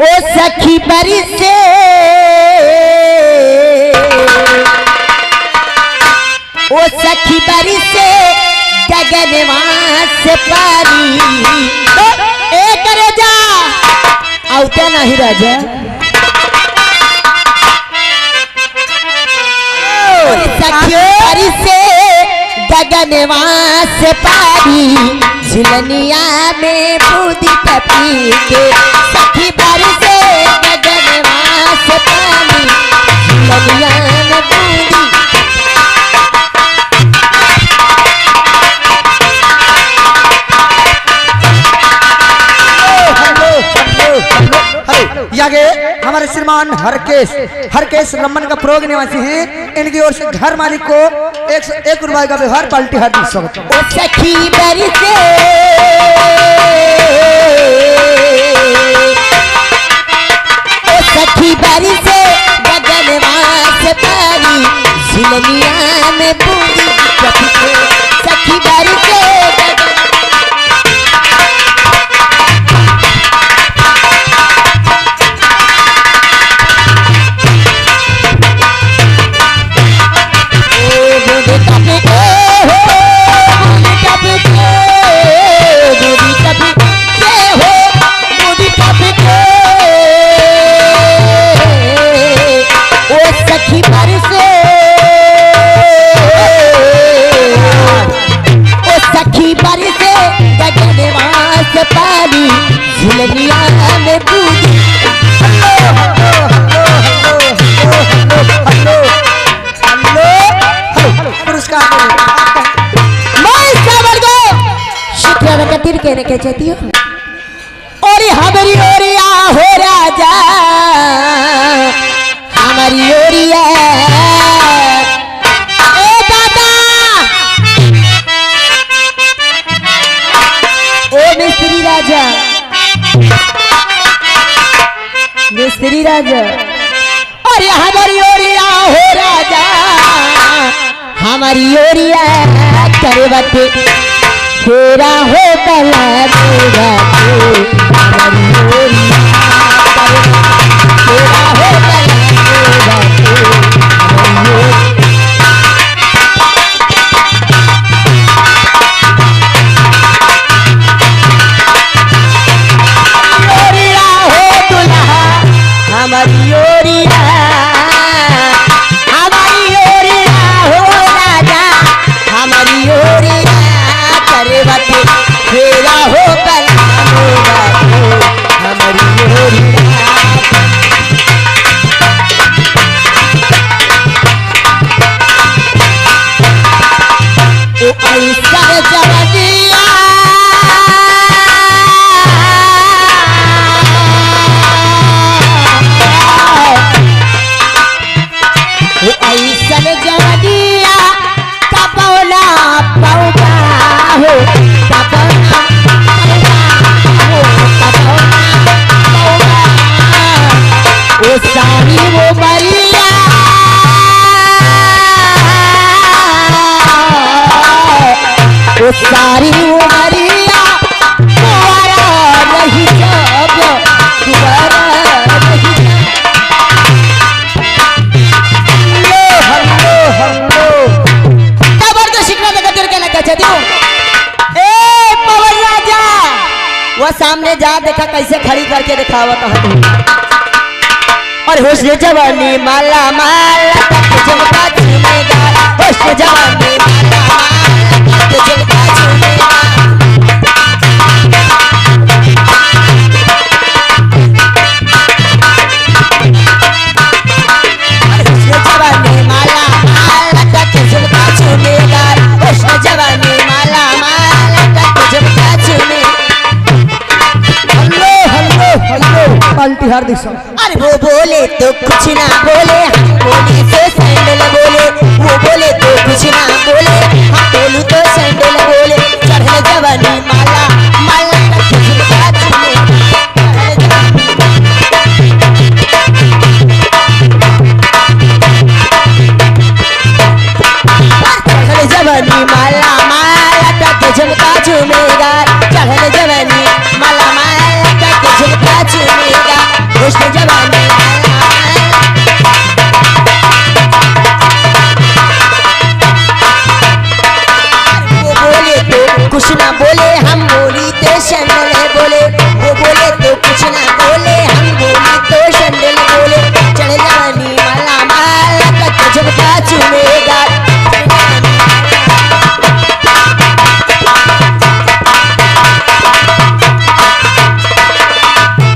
ओ सखी बरी से ओ सखी बरी से गगनवां से पानी एक राजा आवता नहीं राजा सखी बरी से गगनवां से पानी झिलनिया में बूंदी पपी के सखी बरी से गगनवां से पानी झिलनिया में बूंदी यागे हमारे श्रीमान हरकेश रमन का प्रोग निवासी हैं। इनकी ओर से घर मालिक को 101 रुपए का व्यवहार पाल्टी हार्दिक स्वागत। सखी बरी से ओ सखी बरी से गगनवां से पानी झिलनिया में बूंदी सखी बरी से पानी झिलनिया में बूंदी शुक्र कतिर कहने के चाहती हो और हमारी ओरिया हो राजा हमारी ओरिया मिस्त्री राजा और हमारी ओरिया हो राजा हमारी ओरिया करे बटे फेरा हो तला हमारी ओरिया फेरा हो हमारी ओरिया हो राजा हमारी ओरिया करे बटे फेरा हो हमारी ओरिया ऐसा जवानिया ऐसन जवनिया कबौला पौगा हो कबौला हो कबौला पौगा ओ सारी वो मरिया ओ सारी वो मरिया दोबारा नहीं जब दोबारा नहीं वो सामने जा देखा कैसे खड़ी करके दिखावा और होश जवानी माला माला झुमका झूमेगा होश जवानी माला माला झुमका झूमेगा जवानी माला माला झुमका झूमेगा होश जवानी माला माला झुमका झूमेगा पाल्टी हार्दिक अरे वो बोले तो कुछ ना बोले हम बोले तो सैंडल बोले वो बोले तो कुछ ना